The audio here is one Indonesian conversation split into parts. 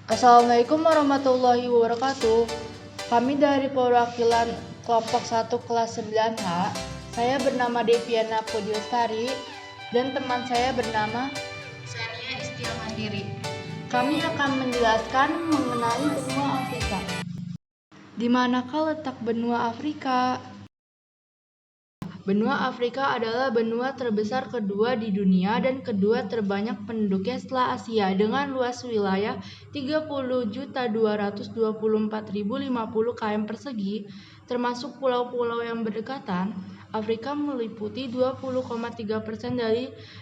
Assalamualaikum warahmatullahi wabarakatuh. Kami dari perwakilan kelompok 1 kelas 9H. Saya bernama Deviana Pudiostari dan teman saya bernama Sania Istiamandiri. Kami akan menjelaskan mengenai benua Afrika. Di manakah letak benua Afrika? Benua Afrika adalah benua terbesar kedua di dunia dan kedua terbanyak penduduknya setelah Asia dengan luas wilayah 30.224.050 km persegi, termasuk pulau-pulau yang berdekatan. Afrika meliputi 20,3%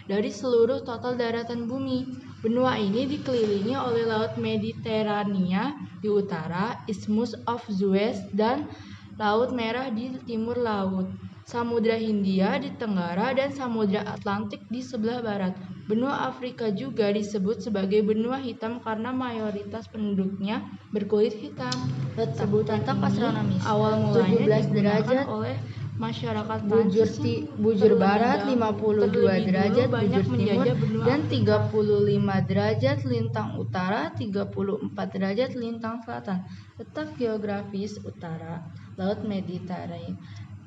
dari seluruh total daratan bumi. Benua ini dikelilingi oleh Laut Mediterania di utara, Isthmus of Suez, dan Laut Merah di timur laut, Samudra Hindia di tenggara, dan Samudra Atlantik di sebelah barat. Benua Afrika juga disebut sebagai benua hitam karena mayoritas penduduknya berkulit hitam. Sebutan astronomis awal mulanya digunakan oleh masyarakat Prancis bujur barat 52 derajat bujur timur dan 35 derajat lintang utara, 34 derajat lintang selatan. Letak geografis utara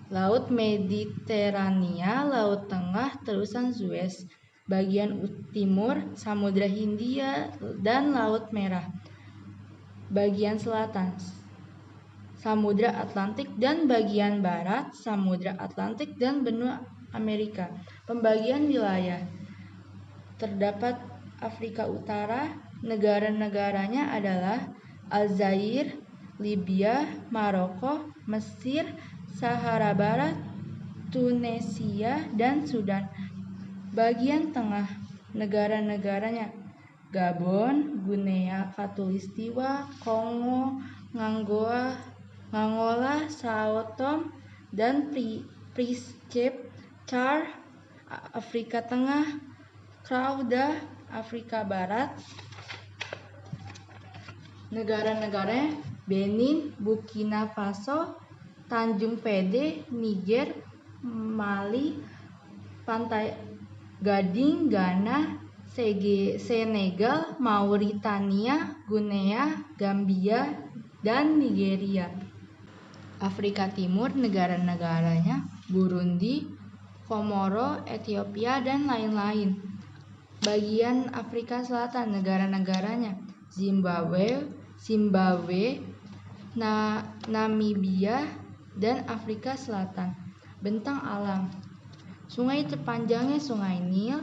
Laut Mediterania, Laut Tengah terusan Suez, bagian timur Samudra Hindia dan Laut Merah, bagian selatan Samudra Atlantik, dan bagian barat Samudra Atlantik dan benua Amerika. Pembagian wilayah terdapat Afrika Utara, negara-negaranya adalah Aljazair, Libya, Maroko, Mesir, Sahara Barat, Tunisia, dan Sudan. Bagian tengah negara-negaranya Gabon, Guinea Khatulistiwa, Kongo, Angola, Sao Tome dan Principe, Chad, Afrika Tengah, Krauda, Afrika Barat. Negara-negaranya Benin, Burkina Faso, Tanjung Pede, Niger, Mali, Pantai Gading, Ghana, Senegal, Mauritania, Guinea, Gambia, dan Nigeria. Afrika Timur, negara-negaranya Burundi, Komoro, Ethiopia, dan lain-lain. Bagian Afrika Selatan, negara-negaranya Zimbabwe, Namibia, dan Afrika Selatan. Bentang alam. Sungai terpanjangnya Sungai Nil,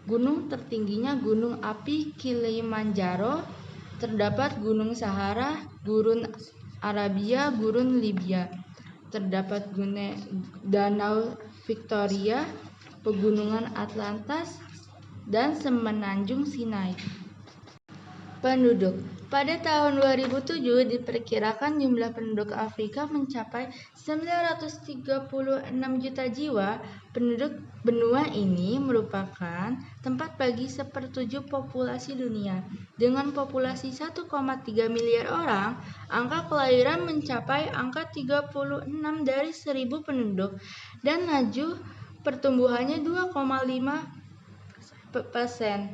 gunung tertingginya Gunung Api Kilimanjaro, terdapat Gunung Sahara, Gurun Arabia, Gurun Libya, terdapat Danau Victoria, Pegunungan Atlantis, dan Semenanjung Sinai. Penduduk. Pada tahun 2007 diperkirakan jumlah penduduk Afrika mencapai 936 juta jiwa. Penduduk benua ini merupakan tempat bagi 1/7 populasi dunia. Dengan populasi 1,3 miliar orang, angka kelahiran mencapai angka 36 dari 1.000 penduduk dan laju pertumbuhannya 2,5%.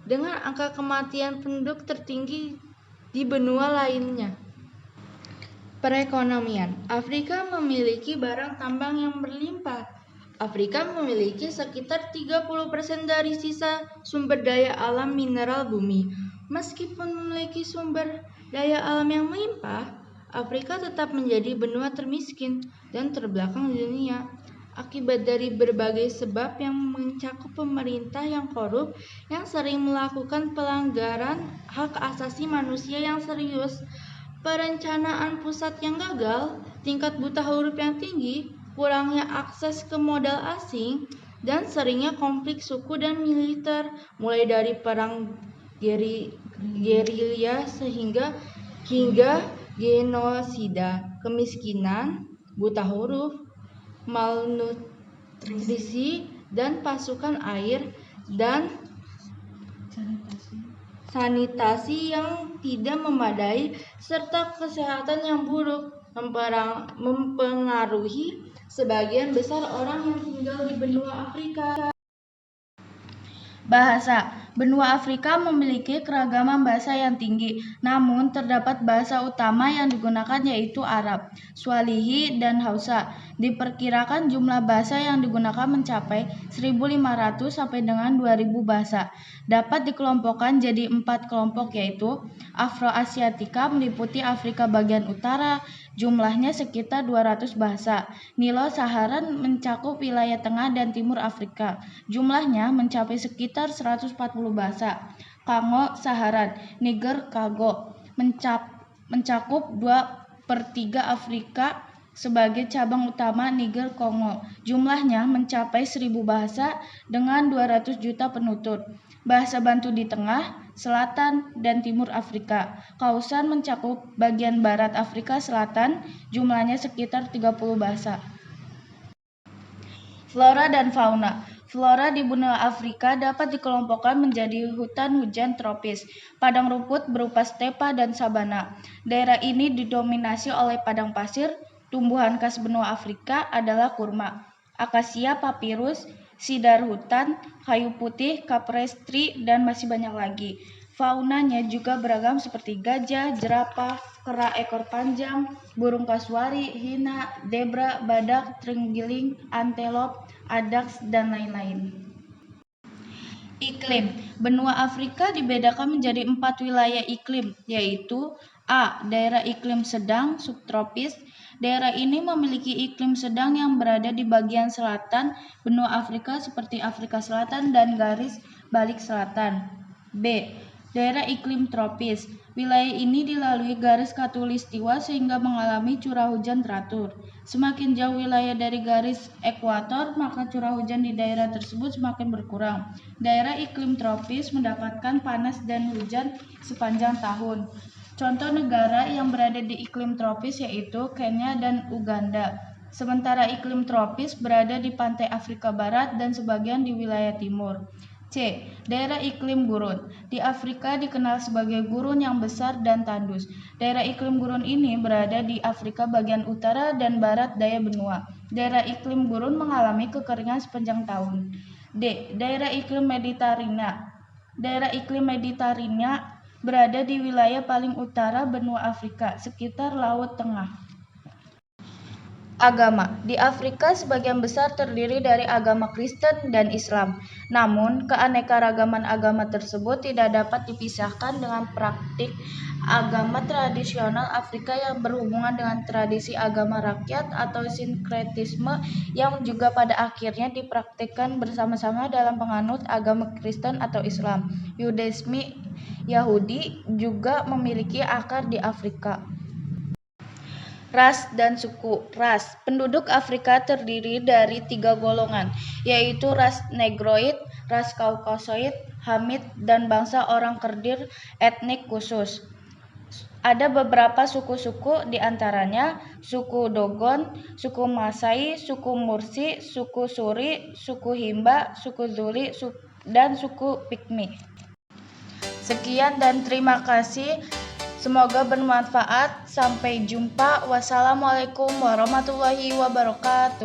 Dengan angka kematian penduduk tertinggi di benua lainnya. Perekonomian. Afrika memiliki barang tambang yang berlimpah. Afrika memiliki sekitar 30% dari sisa sumber daya alam mineral bumi. Meskipun memiliki sumber daya alam yang melimpah, Afrika tetap menjadi benua termiskin dan terbelakang di dunia. Akibat dari berbagai sebab yang mencakup pemerintah yang korup, yang sering melakukan pelanggaran hak asasi manusia yang serius, perencanaan pusat yang gagal, tingkat buta huruf yang tinggi, kurangnya akses ke modal asing, dan seringnya konflik suku dan militer, mulai dari perang gerilya hingga genosida, kemiskinan, buta huruf, malnutrisi, dan pasukan air dan sanitasi yang tidak memadai, serta kesehatan yang buruk mempengaruhi sebagian besar orang yang tinggal di benua Afrika. Bahasa. Benua Afrika memiliki keragaman bahasa yang tinggi, namun terdapat bahasa utama yang digunakan yaitu Arab, Swahili, dan Hausa. Diperkirakan jumlah bahasa yang digunakan mencapai 1.500 sampai dengan 2.000 bahasa. Dapat dikelompokkan jadi 4 kelompok yaitu Afroasiatika meliputi Afrika bagian utara, jumlahnya sekitar 200 bahasa. Nilo-Saharan mencakup wilayah tengah dan timur Afrika, jumlahnya mencapai sekitar 140 bahasa. Kongo-Saharan, Niger Kongo, mencakup 2/3 Afrika sebagai cabang utama Niger Kongo. Jumlahnya mencapai 1.000 bahasa dengan 200 juta penutur. Bahasa Bantu di tengah, selatan, dan timur Afrika. Kausan mencakup bagian barat Afrika Selatan, jumlahnya sekitar 30 bahasa. Flora dan fauna. Flora di benua Afrika dapat dikelompokkan menjadi hutan hujan tropis, padang rumput berupa stepa dan sabana. Daerah ini didominasi oleh padang pasir. Tumbuhan khas benua Afrika adalah kurma, akasia papirus, sidar hutan, kayu putih, cypress tree, dan masih banyak lagi. Faunanya juga beragam seperti gajah, jerapah, kera ekor panjang, burung kasuari, hina, zebra, badak, terenggiling, antelop, adaks, dan lain-lain. Iklim. Benua Afrika dibedakan menjadi 4 wilayah iklim, yaitu A. Daerah iklim sedang subtropis. Daerah ini memiliki iklim sedang yang berada di bagian selatan benua Afrika seperti Afrika Selatan dan garis balik selatan. B. Daerah iklim tropis. Wilayah ini dilalui garis khatulistiwa sehingga mengalami curah hujan teratur. Semakin jauh wilayah dari garis ekuator, maka curah hujan di daerah tersebut semakin berkurang. Daerah iklim tropis mendapatkan panas dan hujan sepanjang tahun. Contoh negara yang berada di iklim tropis yaitu Kenya dan Uganda. Sementara iklim tropis berada di pantai Afrika Barat dan sebagian di wilayah timur. C. Daerah iklim gurun. Di Afrika dikenal sebagai gurun yang besar dan tandus. Daerah iklim gurun ini berada di Afrika bagian utara dan barat daya benua. Daerah iklim gurun mengalami kekeringan sepanjang tahun. D. Daerah iklim Mediterania. Daerah iklim Mediterania berada di wilayah paling utara benua Afrika, sekitar Laut Tengah. Agama. Di Afrika sebagian besar terdiri dari agama Kristen dan Islam. Namun, keanekaragaman agama tersebut tidak dapat dipisahkan dengan praktik agama tradisional Afrika yang berhubungan dengan tradisi agama rakyat atau sinkretisme yang juga pada akhirnya dipraktikkan bersama-sama dalam penganut agama Kristen atau Islam. Yudaisme Yahudi juga memiliki akar di Afrika. Ras dan suku. Ras. Penduduk Afrika terdiri dari 3 golongan, yaitu ras Negroid, ras Kaukasoid, Hamid, dan bangsa orang Kerdir etnik khusus. Ada beberapa suku-suku, di antaranya suku Dogon, suku Masai, suku Mursi, suku Suri, suku Himba, suku Zuli, dan suku Pygmy. Sekian dan terima kasih. Semoga bermanfaat. Sampai jumpa. Wassalamualaikum warahmatullahi wabarakatuh.